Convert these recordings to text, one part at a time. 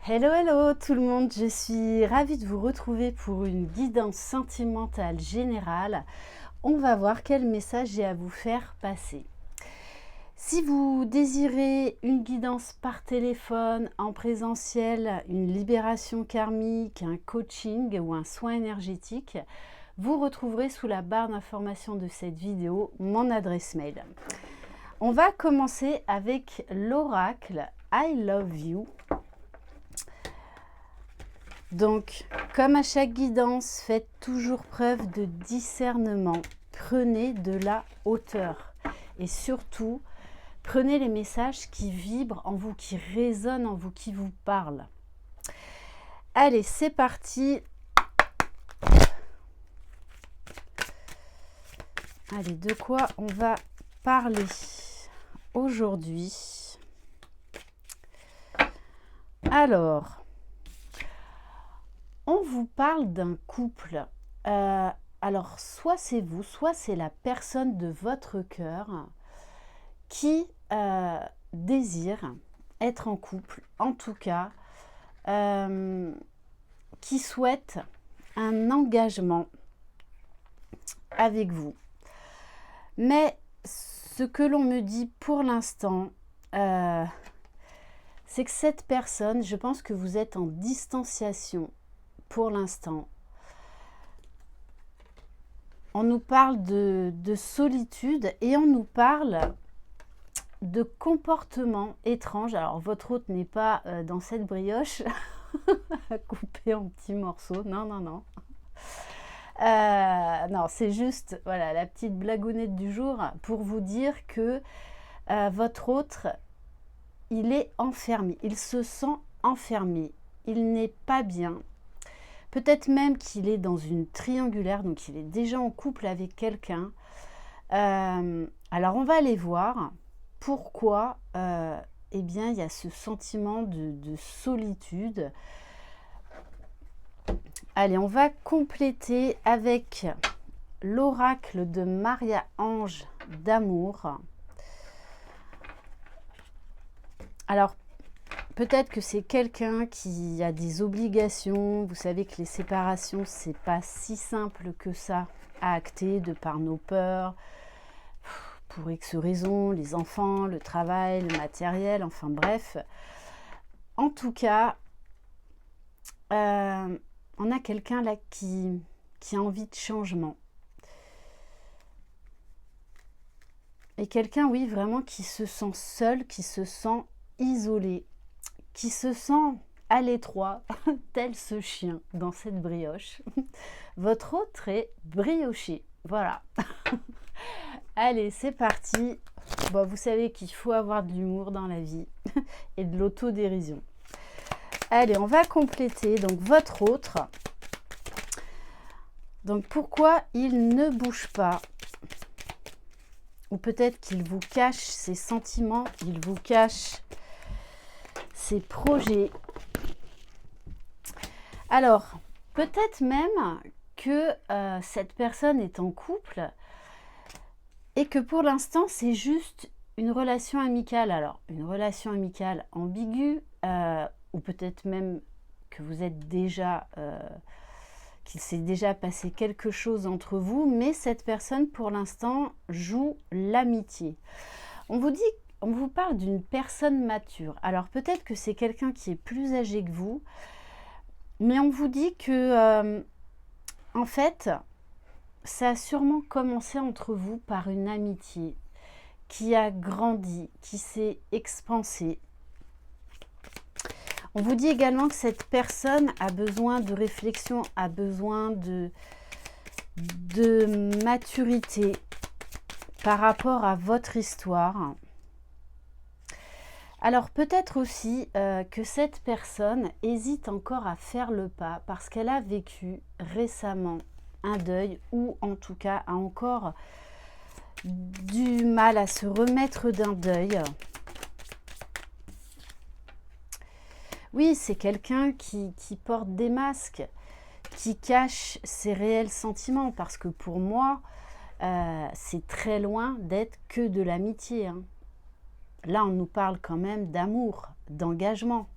Hello, hello tout le monde, je suis ravie de vous retrouver pour une guidance sentimentale générale. On va voir quel message j'ai à vous faire passer. Si vous désirez une guidance par téléphone, en présentiel, une libération karmique, un coaching ou un soin énergétique, vous retrouverez sous la barre d'information de cette vidéo mon adresse mail. On va commencer avec l'oracle I Love You. Donc, comme à chaque guidance, faites toujours preuve de discernement. Prenez de la hauteur. Et surtout, prenez les messages qui vibrent en vous, qui résonnent en vous, qui vous parlent. Allez, c'est parti. Allez, de quoi on va parler aujourd'hui? Alors, on vous parle d'un couple. Alors, soit c'est vous, soit c'est la personne de votre cœur qui désire être en couple, en tout cas, qui souhaite un engagement avec vous. Mais ce que l'on me dit pour l'instant, c'est que cette personne, je pense que vous êtes en distanciation pour l'instant. On nous parle de solitude et on nous parle de comportements étranges. Alors, votre hôte n'est pas dans cette brioche à couper en petits morceaux. Non, non, non. Non, c'est juste voilà, la petite blagounette du jour pour vous dire que votre hôte, il est enfermé. Il se sent enfermé. Il n'est pas bien. Peut-être même qu'il est dans une triangulaire, donc il est déjà en couple avec quelqu'un. Alors on va aller voir pourquoi eh bien, il y a ce sentiment de solitude. Allez, on va compléter avec l'oracle de Maria-Ange d'amour. Alors, peut-être que c'est quelqu'un qui a des obligations. Vous savez que les séparations, c'est pas si simple que ça à acter de par nos peurs, pour X raisons, les enfants, le travail, le matériel, enfin bref. En tout cas, on a quelqu'un là qui a envie de changement. Et quelqu'un, oui, vraiment qui se sent seul, qui se sent isolé, qui se sent à l'étroit, tel ce chien dans cette brioche. Votre autre est brioché. Voilà. Allez, c'est parti. Bon, vous savez qu'il faut avoir de l'humour dans la vie et de l'autodérision. Allez, on va compléter. Donc, votre autre. Donc, pourquoi il ne bouge pas? Ou peut-être qu'il vous cache ses sentiments, il vous cache ses projets. Alors, peut-être même que cette personne est en couple et que pour l'instant, c'est juste une relation amicale. Alors, une relation amicale ambiguë, ou peut-être même que vous êtes déjà, qu'il s'est déjà passé quelque chose entre vous, mais cette personne, pour l'instant, joue l'amitié. On vous parle d'une personne mature. Alors, peut-être que c'est quelqu'un qui est plus âgé que vous, mais on vous dit que, en fait, ça a sûrement commencé entre vous par une amitié qui a grandi, qui s'est expansée. On vous dit également que cette personne a besoin de réflexion, a besoin de maturité par rapport à votre histoire. Alors peut-être aussi que cette personne hésite encore à faire le pas parce qu'elle a vécu récemment un deuil ou en tout cas a encore du mal à se remettre d'un deuil. Oui, c'est quelqu'un qui porte des masques, qui cache ses réels sentiments parce que pour moi, c'est très loin d'être que de l'amitié. Hein. Là, on nous parle quand même d'amour, d'engagement.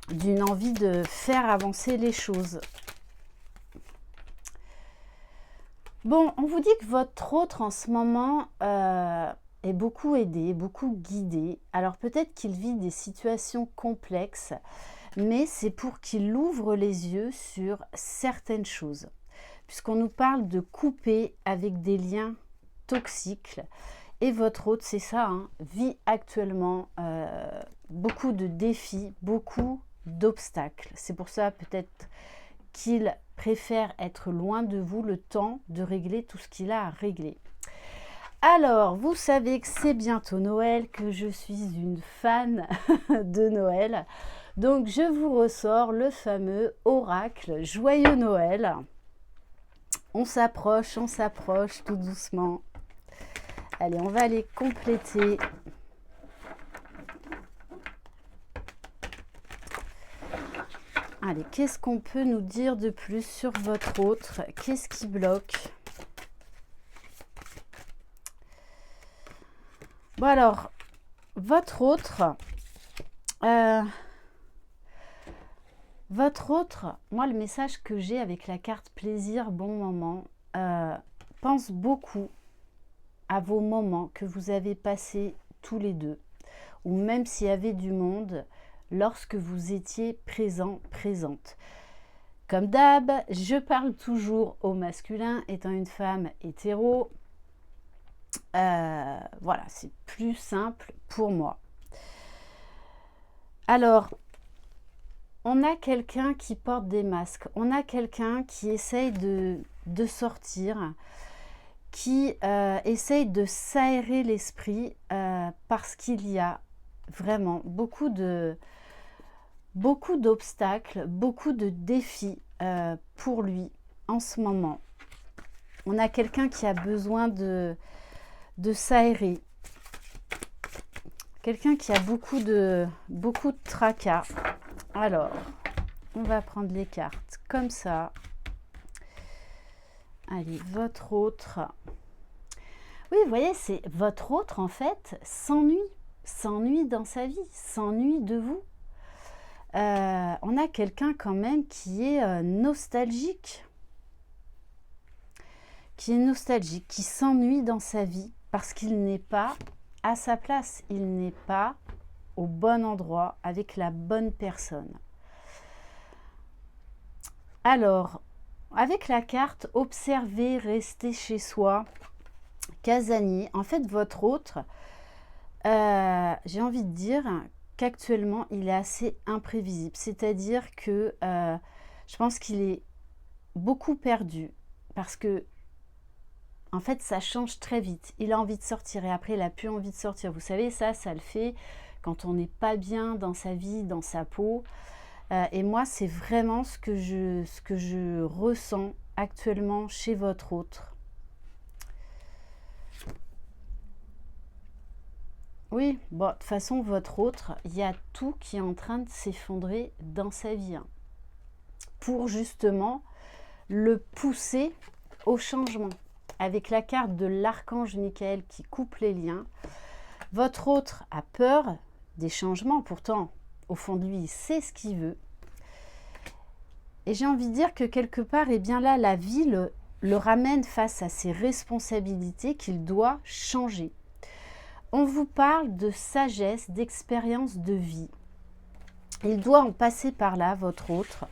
d'une envie de faire avancer les choses. Bon, on vous dit que votre autre en ce moment est beaucoup aidé, beaucoup guidé. Alors peut-être qu'il vit des situations complexes, mais c'est pour qu'il ouvre les yeux sur certaines choses. Puisqu'on nous parle de couper avec des liens toxiques. Et votre autre, c'est ça, hein, vit actuellement beaucoup de défis, beaucoup d'obstacles. C'est pour ça peut-être qu'il préfère être loin de vous le temps de régler tout ce qu'il a à régler. Alors, vous savez que c'est bientôt Noël, que je suis une fan de Noël. Donc, je vous ressors le fameux oracle Joyeux Noël. On s'approche tout doucement. Allez, on va les compléter. Allez, qu'est-ce qu'on peut nous dire de plus sur votre autre? Qu'est-ce qui bloque? Bon alors, votre autre, moi le message que j'ai avec la carte plaisir, bon moment, pense beaucoup à vos moments que vous avez passés tous les deux, ou même s'il y avait du monde, lorsque vous étiez présent, présente. Comme d'hab, je parle toujours au masculin, étant une femme hétéro. Voilà, c'est plus simple pour moi. Alors, on a quelqu'un qui porte des masques, on a quelqu'un qui essaye de sortir, qui essaye de s'aérer l'esprit parce qu'il y a vraiment beaucoup d'obstacles, beaucoup de défis pour lui en ce moment. On a quelqu'un qui a besoin de s'aérer. Quelqu'un qui a beaucoup de tracas. Alors, on va prendre les cartes comme ça. Allez, votre autre. Oui, vous voyez, c'est votre autre, en fait, s'ennuie dans sa vie, s'ennuie de vous. On a quelqu'un quand même qui est nostalgique. Qui s'ennuie dans sa vie parce qu'il n'est pas à sa place, il n'est pas au bon endroit avec la bonne personne. Alors, avec la carte observer, rester chez soi, casanier, en fait votre autre, j'ai envie de dire qu'actuellement il est assez imprévisible, c'est-à-dire que je pense qu'il est beaucoup perdu parce que en fait, ça change très vite. Il a envie de sortir et après, il n'a plus envie de sortir. Vous savez, ça le fait quand on n'est pas bien dans sa vie, dans sa peau. Et moi, c'est vraiment ce que je ressens actuellement chez votre autre. Oui, bon, de toute façon, votre autre, il y a tout qui est en train de s'effondrer dans sa vie. Hein, pour justement le pousser au changement. Avec la carte de l'archange Michael qui coupe les liens. Votre autre a peur des changements. Pourtant, au fond de lui, il sait ce qu'il veut. Et j'ai envie de dire que quelque part, eh bien là, la vie le ramène face à ses responsabilités qu'il doit changer. On vous parle de sagesse, d'expérience de vie. Il doit en passer par là, votre autre,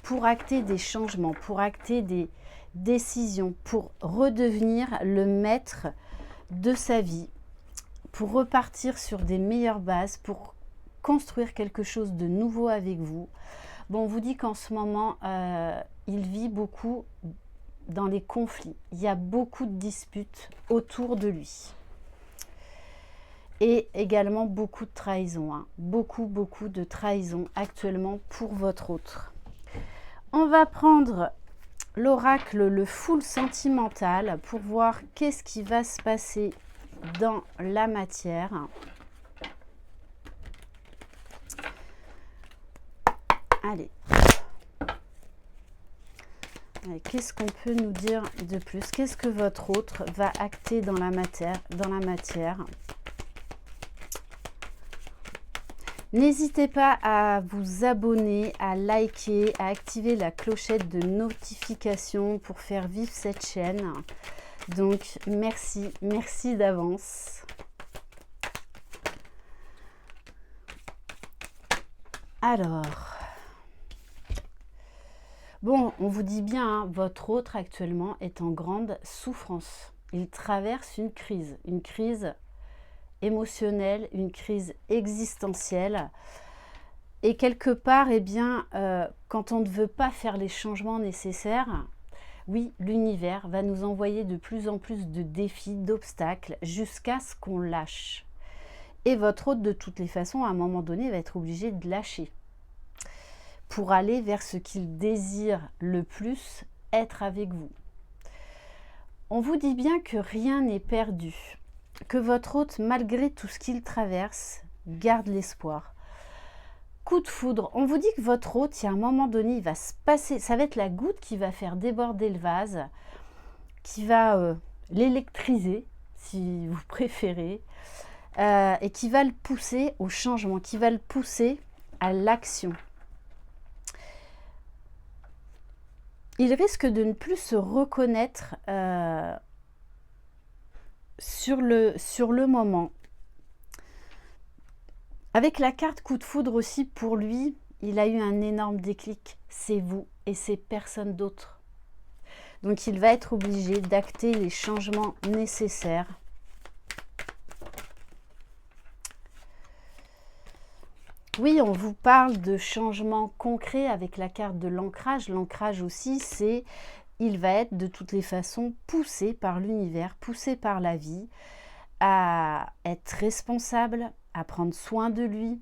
pour acter des changements, pour acter des décisions, pour redevenir le maître de sa vie, pour repartir sur des meilleures bases, pour construire quelque chose de nouveau avec vous. Bon, on vous dit qu'en ce moment, il vit beaucoup dans les conflits. Il y a beaucoup de disputes autour de lui. Et également beaucoup de trahison. Hein. Beaucoup de trahison actuellement pour votre autre. On va prendre l'oracle, le full sentimental, pour voir qu'est-ce qui va se passer dans la matière. Allez. Qu'est-ce qu'on peut nous dire de plus? Qu'est-ce que votre autre va acter dans la matière? N'hésitez pas à vous abonner, à liker, à activer la clochette de notification pour faire vivre cette chaîne. Donc, merci, merci d'avance. Alors, bon, on vous dit bien, hein, votre autre actuellement est en grande souffrance. Il traverse une crise émotionnelle, une crise existentielle. Et quelque part, eh bien, quand on ne veut pas faire les changements nécessaires, oui, l'univers va nous envoyer de plus en plus de défis, d'obstacles, jusqu'à ce qu'on lâche. Et votre hôte, de toutes les façons, à un moment donné, va être obligé de lâcher pour aller vers ce qu'il désire le plus, être avec vous. On vous dit bien que rien n'est perdu, que votre hôte, malgré tout ce qu'il traverse, garde l'espoir. Coup de foudre, on vous dit que votre hôte, il y a un moment donné, il va se passer, ça va être la goutte qui va faire déborder le vase, qui va l'électriser, si vous préférez, et qui va le pousser au changement, qui va le pousser à l'action. Il risque de ne plus se reconnaître sur le moment. Avec la carte coup de foudre aussi, pour lui, il a eu un énorme déclic. C'est vous et c'est personne d'autre. Donc il va être obligé d'acter les changements nécessaires. Oui, on vous parle de changements concrets avec la carte de l'ancrage. L'ancrage aussi, c'est, il va être de toutes les façons poussé par l'univers, poussé par la vie, à être responsable, à prendre soin de lui,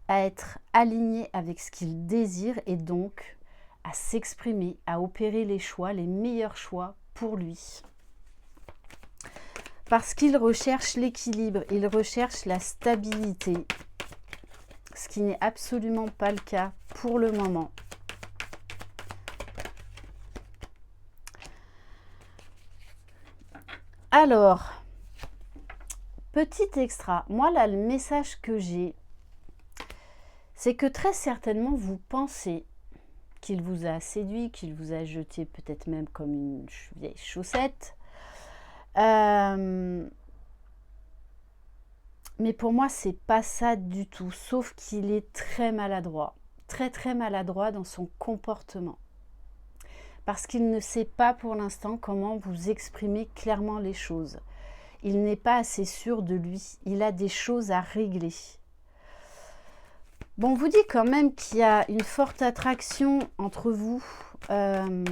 à être aligné avec ce qu'il désire et donc à s'exprimer, à opérer les choix, les meilleurs choix pour lui. Parce qu'il recherche l'équilibre, il recherche la stabilité, ce qui n'est absolument pas le cas pour le moment. Alors, petit extra, moi là, le message que j'ai, c'est que très certainement vous pensez qu'il vous a séduit, qu'il vous a jeté peut-être même comme une vieille chaussette. Mais pour moi, c'est pas ça du tout, sauf qu'il est très maladroit, très maladroit dans son comportement. Parce qu'il ne sait pas pour l'instant comment vous exprimer clairement les choses. Il n'est pas assez sûr de lui, il a des choses à régler. Bon, on vous dit quand même qu'il y a une forte attraction entre vous. Mais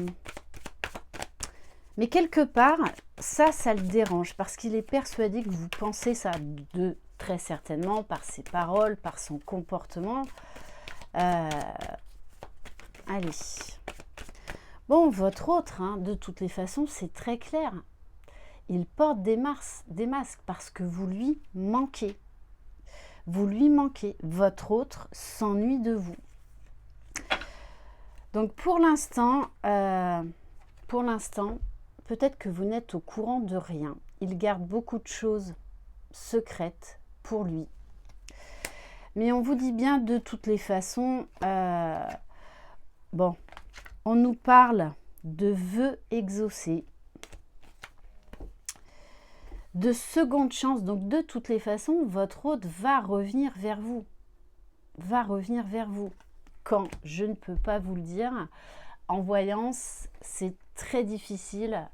quelque part, ça le dérange parce qu'il est persuadé que vous pensez ça très certainement par ses paroles, par son comportement. Allez. Bon, votre autre, hein, de toutes les façons, c'est très clair. Il porte des masques parce que vous lui manquez. Vous lui manquez. Votre autre s'ennuie de vous. Donc pour l'instant, peut-être que vous n'êtes au courant de rien. Il garde beaucoup de choses secrètes pour lui. Mais on vous dit bien de toutes les façons, bon, on nous parle de vœux exaucés, de seconde chance. Donc de toutes les façons, votre hôte va revenir vers vous. Va revenir vers vous. Quand? Je ne peux pas vous le dire. En voyance, c'est très difficile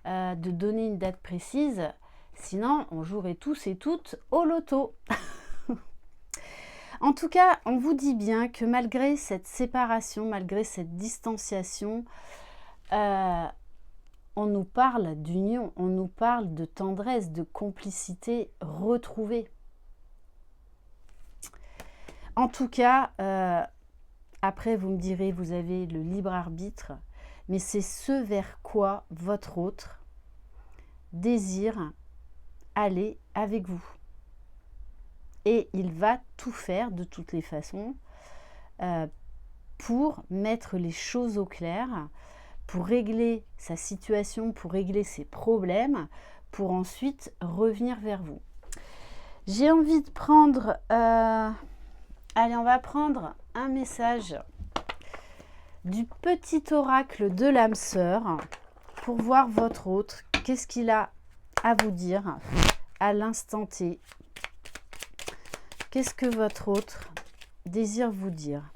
de donner une date précise. Sinon, on jouerait tous et toutes au loto. En tout cas, on vous dit bien que malgré cette séparation, malgré cette distanciation, on nous parle d'union, on nous parle de tendresse, de complicité retrouvée. En tout cas, après vous me direz, vous avez le libre arbitre, mais c'est ce vers quoi votre autre désire aller avec vous. Et il va tout faire de toutes les façons pour mettre les choses au clair, pour régler sa situation, pour régler ses problèmes, pour ensuite revenir vers vous. J'ai envie de prendre... allez, on va prendre un message du petit oracle de l'âme sœur pour voir votre autre. Qu'est-ce qu'il a à vous dire à l'instant T? Qu'est-ce que votre autre désire vous dire?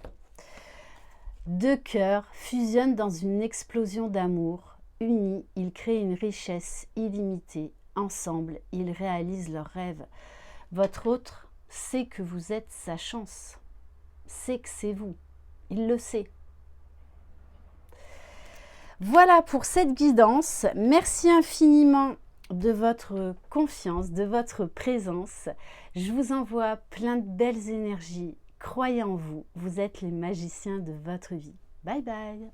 Deux cœurs fusionnent dans une explosion d'amour. Unis, ils créent une richesse illimitée. Ensemble, ils réalisent leurs rêves. Votre autre sait que vous êtes sa chance. Sait que c'est vous. Il le sait. Voilà pour cette guidance. Merci infiniment de votre confiance, de votre présence. Je vous envoie plein de belles énergies. Croyez en vous. Vous êtes les magiciens de votre vie. Bye bye.